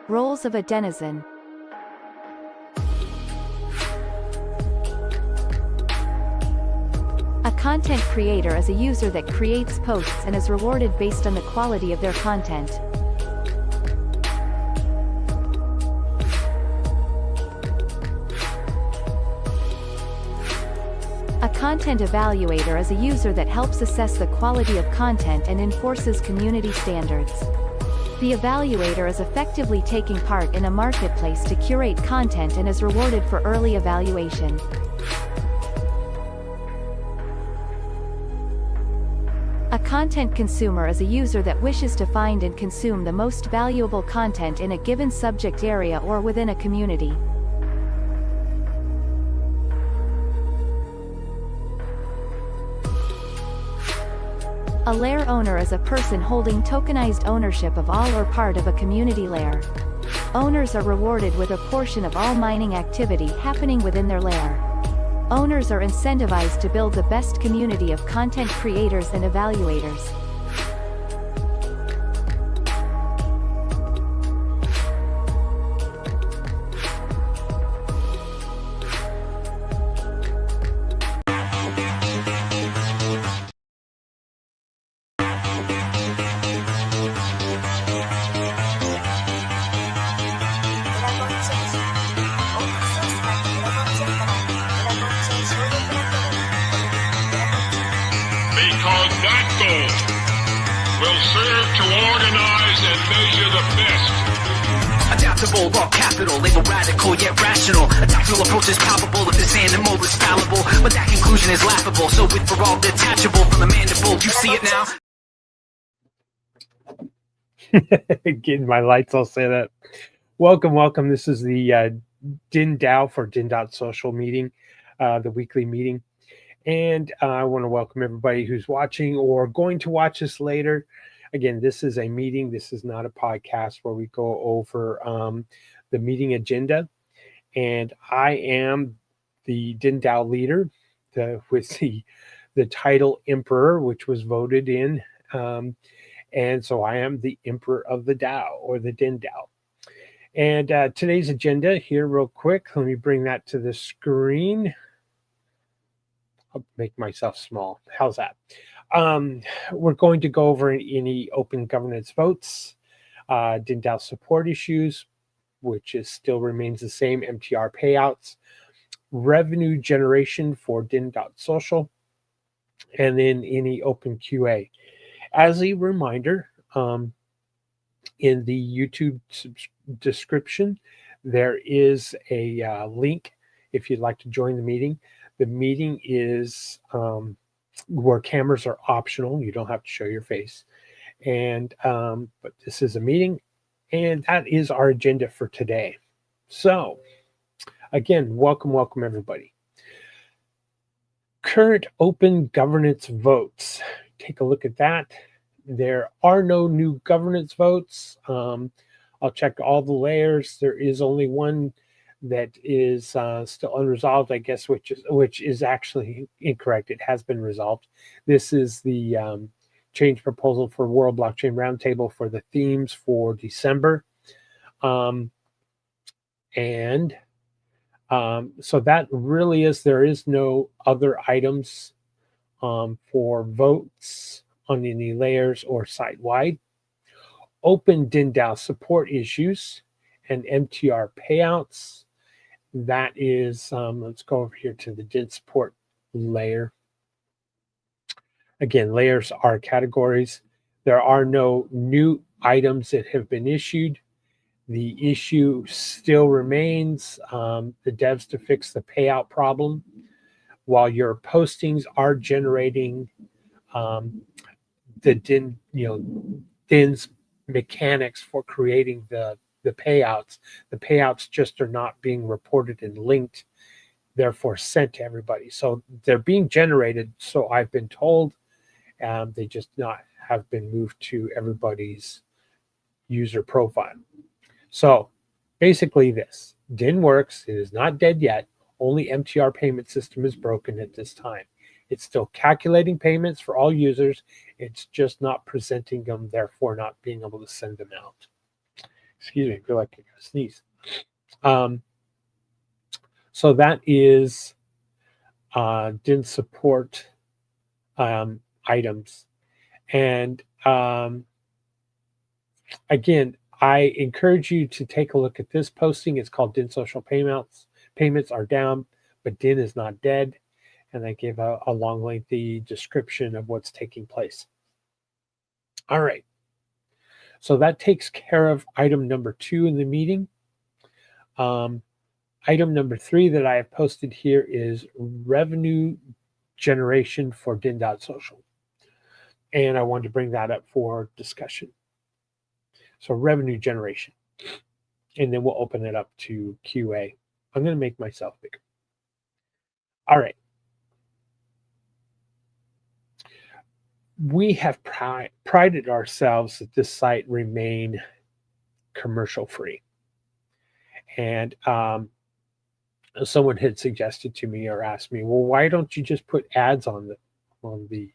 Roles of a denizen. A content creator is a user that creates posts and is rewarded based on the quality of their content. A content evaluator is a user that helps assess the quality of content and enforces community standards. The evaluator is effectively taking part in a marketplace to curate content and is rewarded for early evaluation. A content consumer is a user that wishes to find and consume the most valuable content in a given subject area or within a community. A lair owner is a person holding tokenized ownership of all or part of a community lair. Owners are rewarded with a portion of all mining activity happening within their lair. Owners are incentivized to build the best community of content creators and evaluators. Because that goal will serve to organize and measure the best. Adaptable, raw capital, label radical yet rational. A tactical approach is palpable if this animal is fallible, but that conclusion is laughable. So with for all detachable from the mandible, you see it now? Getting my lights, I'll say that. Welcome. This is the DENDAO for Den.Social meeting, the weekly meeting. And I want to welcome everybody who's watching or going to watch this later. Again, this is a meeting. This is not a podcast where we go over the meeting agenda. And I am the DENDAO leader with the title Emperor, which was voted in. And so I am the Emperor of the DAO, or the DENDAO. And today's agenda here real quick. Let me bring that to the screen. I'll make myself small. How's that? We're going to go over any open governance votes, DENDAO support issues, which still remains the same, MTR payouts, revenue generation for Den.Social, and then any open QA. As a reminder, in the YouTube description, there is a link if you'd like to join the meeting. The meeting is where cameras are optional. You don't have to show your face. And but this is a meeting, and that is our agenda for today. So again, welcome everybody. Current open governance votes. Take a look at that. There are no new governance votes. I'll check all the layers. There is only one that is still unresolved, I guess, which is actually incorrect. It has been resolved. This is the change proposal for World Blockchain Roundtable for the themes for December. So that really is, there is no other items for votes on any layers or site-wide. Open DENDAO support issues and MTR payouts. That is, let's go over here to the DIN support layer. Again, layers are categories. There are no new items that have been issued. The issue still remains the devs to fix the payout problem. While your postings are generating the DIN, DIN's mechanics for creating the payouts just are not being reported and linked, therefore sent to everybody. So they're being generated, so I've been told, they just not have been moved to everybody's user profile. So basically this, DIN works, it is not dead yet, only MTR payment system is broken at this time. It's still calculating payments for all users, it's just not presenting them, therefore not being able to send them out. Excuse me, I feel like I got to sneeze. So that is didn't support items. And again, I encourage you to take a look at this posting. It's called Den.Social Payouts. Payments are down, but Den is not dead. And I gave a long, lengthy description of what's taking place. All right. So that takes care of item number 2 in the meeting. Item number 3 that I have posted here is revenue generation for Den.Social. And I wanted to bring that up for discussion. So revenue generation. And then we'll open it up to QA. I'm going to make myself bigger. All right. We have prided ourselves that this site remain commercial free. And someone had suggested to me or asked me, well, why don't you just put ads on the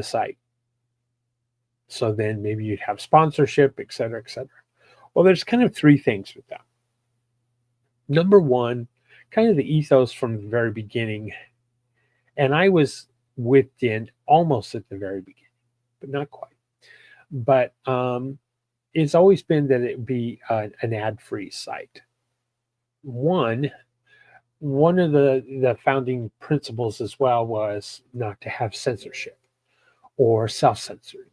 site? So then maybe you'd have sponsorship, et cetera, et cetera. Well, there's kind of 3 things with that. Number 1, kind of the ethos from the very beginning. And I was with Den almost at the very beginning, but not quite. But it's always been that it would be an ad-free site. One of the founding principles as well was not to have censorship or self-censoring,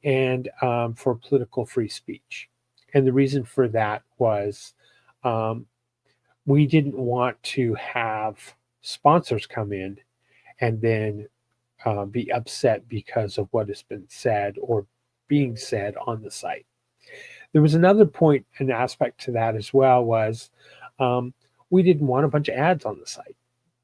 and for political free speech. And the reason for that was we didn't want to have sponsors come in and then be upset because of what has been said or being said on the site. There was another point and aspect to that as well was we didn't want a bunch of ads on the site.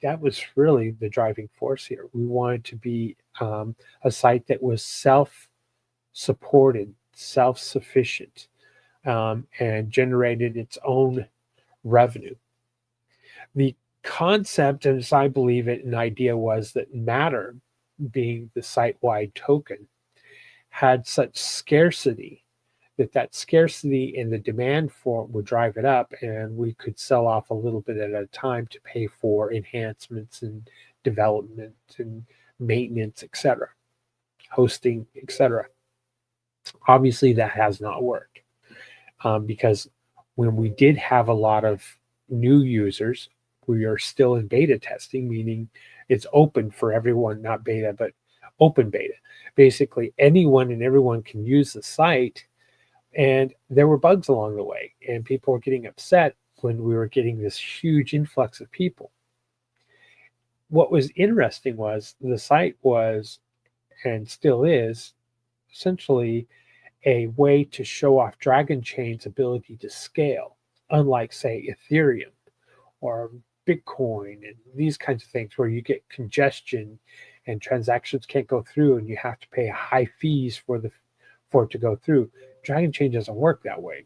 That was really the driving force here. We wanted to be a site that was self-supported, self-sufficient, and generated its own revenue. The concept, and as I believe it, an idea was that Matter, being the site-wide token, had such scarcity that scarcity and the demand for it would drive it up, and we could sell off a little bit at a time to pay for enhancements and development and maintenance, etc., hosting, etc. Obviously, that has not worked because when we did have a lot of new users, we are still in beta testing, meaning it's open for everyone, not beta, but open beta. Basically, anyone and everyone can use the site. And there were bugs along the way, and people were getting upset when we were getting this huge influx of people. What was interesting was the site was, and still is, essentially a way to show off Dragonchain's ability to scale, unlike, say, Ethereum or Bitcoin and these kinds of things where you get congestion and transactions can't go through and you have to pay high fees for it to go through. Dragonchain doesn't work that way,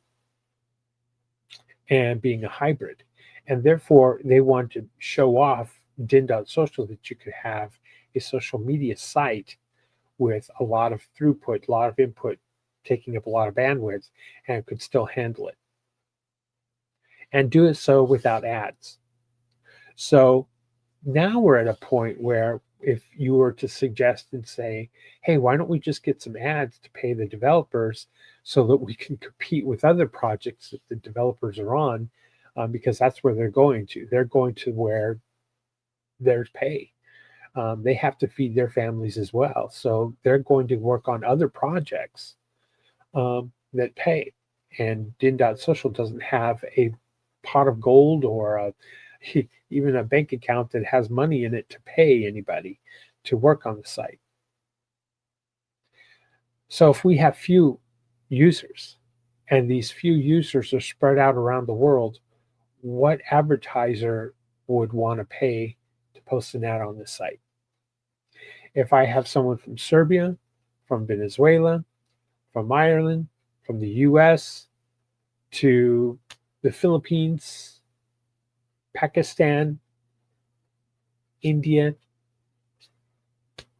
and being a hybrid. And therefore, they want to show off Den.Social that you could have a social media site with a lot of throughput, a lot of input, taking up a lot of bandwidth, and it could still handle it. And do it so without ads. So now we're at a point where if you were to suggest and say, hey, why don't we just get some ads to pay the developers so that we can compete with other projects that the developers are on, because that's where they're going to. They're going to where there's pay. They have to feed their families as well. So they're going to work on other projects that pay. And Den.Social doesn't have a pot of gold or even a bank account that has money in it to pay anybody to work on the site. So if we have few users and these few users are spread out around the world, what advertiser would want to pay to post an ad on this site? If I have someone from Serbia, from Venezuela, from Ireland, from the US to the Philippines, Pakistan, India,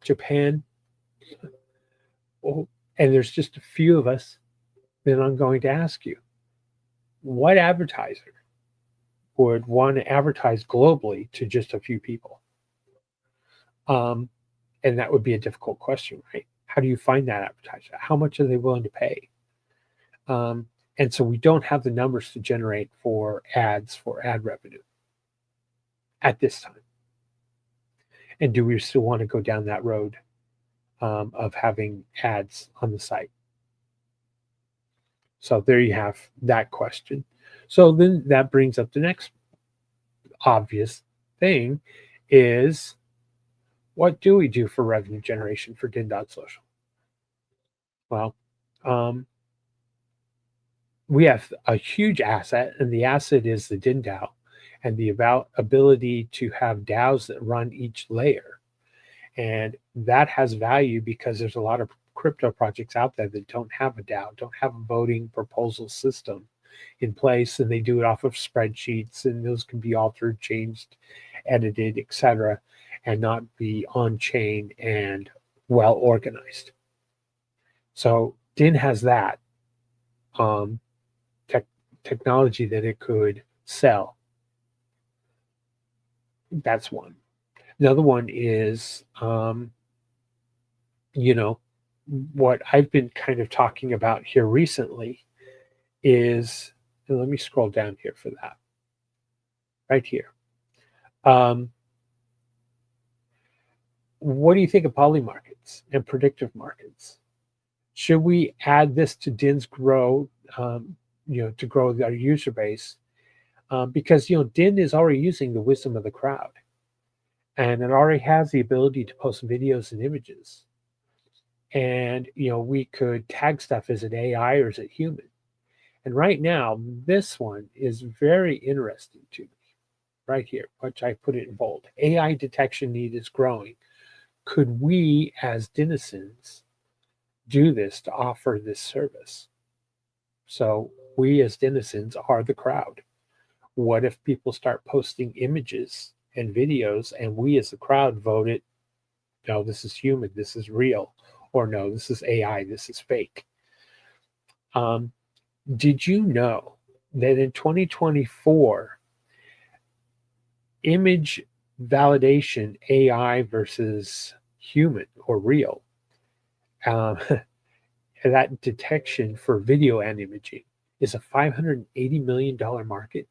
Japan, and there's just a few of us, then I'm going to ask you, what advertiser would want to advertise globally to just a few people? And that would be a difficult question, right? How do you find that advertiser? How much are they willing to pay? And so we don't have the numbers to generate for ads, for ad revenue at this time. And do we still want to go down that road of having ads on the site? So there you have that question. So then that brings up the next obvious thing is, what do we do for revenue generation for Den.Social? Well, we have a huge asset, and the asset is the DENDAO, and the ability to have DAOs that run each layer. And that has value because there's a lot of crypto projects out there that don't have a DAO, don't have a voting proposal system in place, and they do it off of spreadsheets, and those can be altered, changed, edited, etc., and not be on chain and well organized. So DIN has that technology that it could sell. That's one. Another one is, what I've been kind of talking about here recently is, and let me scroll down here for that, right here. What do you think of Polymarkets and predictive markets? Should we add this to DIN's grow, to grow our user base? Because, DIN is already using the wisdom of the crowd, and it already has the ability to post videos and images. And, we could tag stuff. Is it AI or is it human? And right now, this one is very interesting to me right here, which I put it in bold. AI detection need is growing. Could we, as denizens, do this to offer this service? So we as denizens are the crowd. What if people start posting images and videos, and we as the crowd vote it, no, this is human, this is real, or no, this is AI, this is fake? Did you know that in 2024, image validation, AI versus human or real, that detection for video and imaging is a $580 million market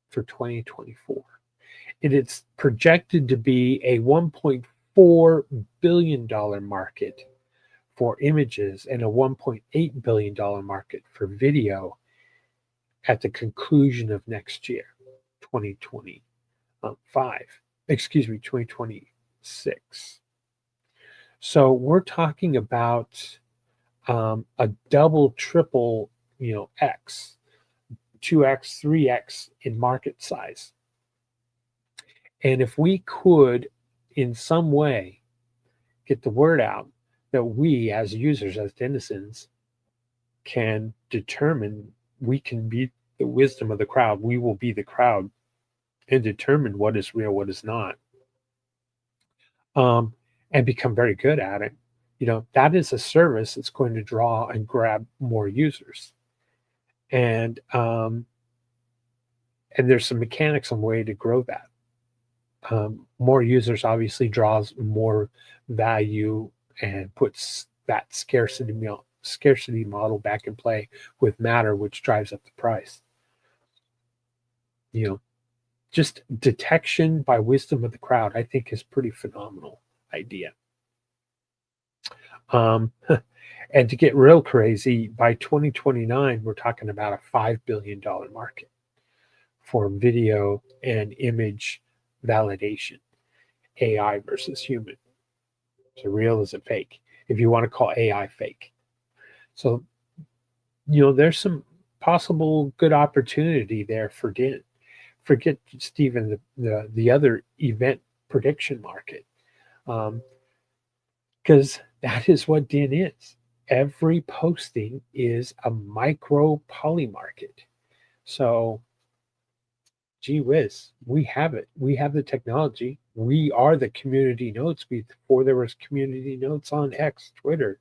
for 2024. It is projected to be a $1.4 billion market for images and a $1.8 billion market for video at the conclusion of next year, 2026. So we're talking about a double, triple, X, 2X, 3X in market size. And if we could, in some way, get the word out that we, as users, as denizens, can determine, we can be the wisdom of the crowd, we will be the crowd, and determine what is real, what is not, and become very good at it, that is a service that's going to draw and grab more users. And there's some mechanics on the way to grow that. More users obviously draws more value and puts that scarcity model back in play with matter, which drives up the price. Just detection by wisdom of the crowd, I think, is pretty phenomenal idea. And to get real crazy, by 2029, we're talking about a $5 billion market for video and image validation, AI versus human. So real is a fake, if you want to call AI fake. So, there's some possible good opportunity there for DIN. Forget, Stephen, the other event prediction market, because that is what DIN is. Every posting is a micro Polymarket. So, gee whiz, we have it. We have the technology. We are the community notes. Before there was community notes on X, Twitter,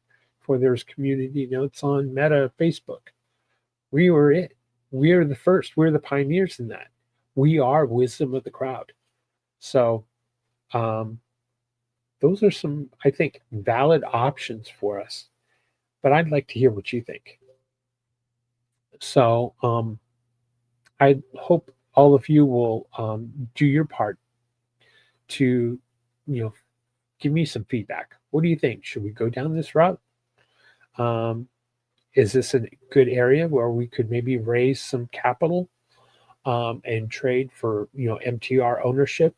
before there was community notes on Meta Facebook. We were it. We are the first. We're the pioneers in that. We are wisdom of the crowd. So those are some, I think, valid options for us. But I'd like to hear what you think. So I hope all of you will do your part to, give me some feedback. What do you think? Should we go down this route? Is this a good area where we could maybe raise some capital and trade for, MTR ownership?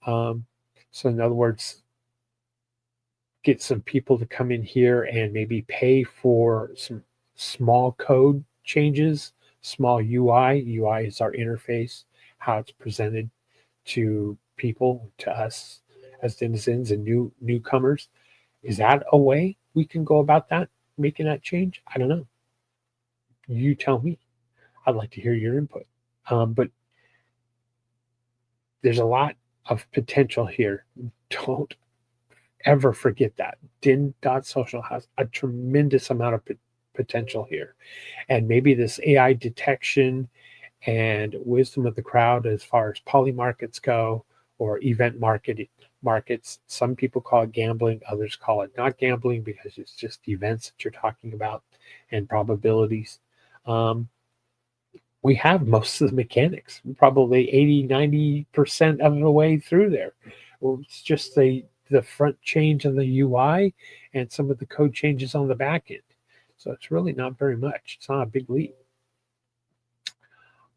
So in other words, get some people to come in here and maybe pay for some small code changes, small UI. UI is our interface, how it's presented to people, to us as denizens and newcomers. Is that a way we can go about that, making that change? I don't know. You tell me. I'd like to hear your input. But there's a lot of potential here. Don't ever forget that. Den.Social has a tremendous amount of potential here. And maybe this AI detection and wisdom of the crowd as far as Polymarkets go, or event markets. Some people call it gambling. Others call it not gambling because it's just events that you're talking about and probabilities. We have most of the mechanics, probably 80-90% of the way through there. Well, it's just the front change of the UI and some of the code changes on the back end. So it's really not very much. It's not a big leap.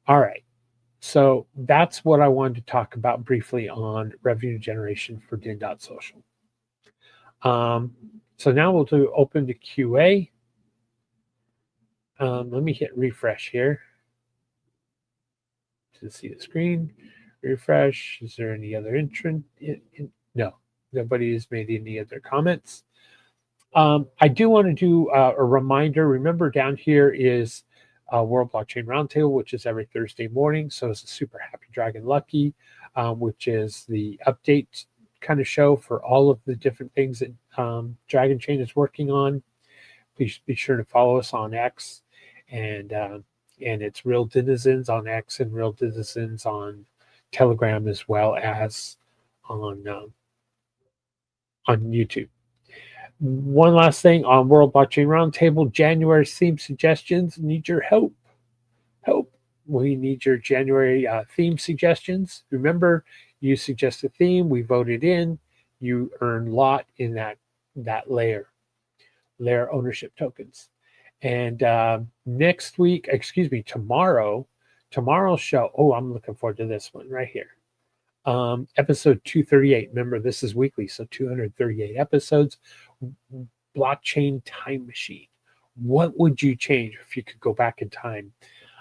All right. So that's what I wanted to talk about briefly on revenue generation for Den.Social. So now we'll do open to QA. Let me hit refresh here to see the screen. Refresh. Is there any other entrant? No, nobody has made any other comments. I do want to do a reminder. Remember, down here is World Blockchain Roundtable, which is every Thursday morning. So is the Super Happy Dragon Lucky, which is the update kind of show for all of the different things that Dragonchain is working on. Please be sure to follow us on X, and it's Real Denizens on X and Real Denizens on Telegram, as well as on YouTube. One last thing on World Blockchain Roundtable, January theme suggestions. Need your help. We need your January theme suggestions. Remember, you suggest a theme, we vote it in, you earn lot in that layer ownership tokens. And tomorrow's show. Oh, I'm looking forward to this one right here. Episode 238. Remember, this is weekly, so 238 episodes. Blockchain time machine. What would you change if you could go back in time?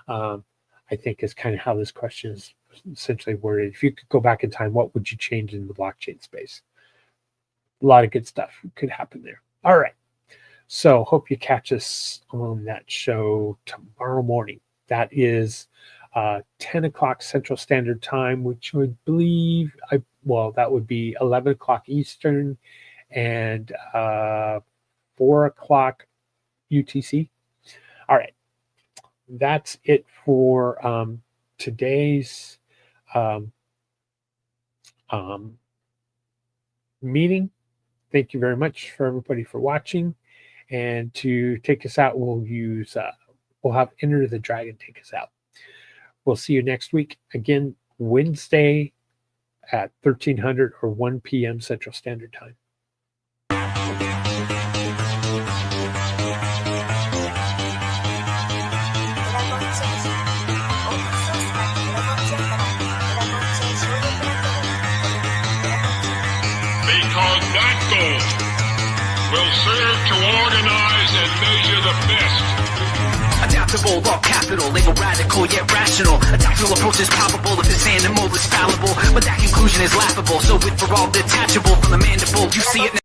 I think is kind of how this question is essentially worded. If you could go back in time, what would you change in the blockchain space? A lot of good stuff could happen there. All right. So hope you catch us on that show tomorrow morning. That is 10 o'clock Central Standard Time, which would believe, that would be 11 o'clock Eastern and 4 o'clock UTC. All right. That's it for today's meeting. Thank you very much for everybody for watching. And to take us out, we'll have Enter the Dragon take us out. We'll see you next week. Again, Wednesday at 1300 or 1 p.m. Central Standard Time. Because that goal will serve to organize and measure the best. Adaptable, all capital, label radical yet rational. A tactical approach is probable if this animal is fallible, but that conclusion is laughable. So with for all detachable from the mandible, you see it now.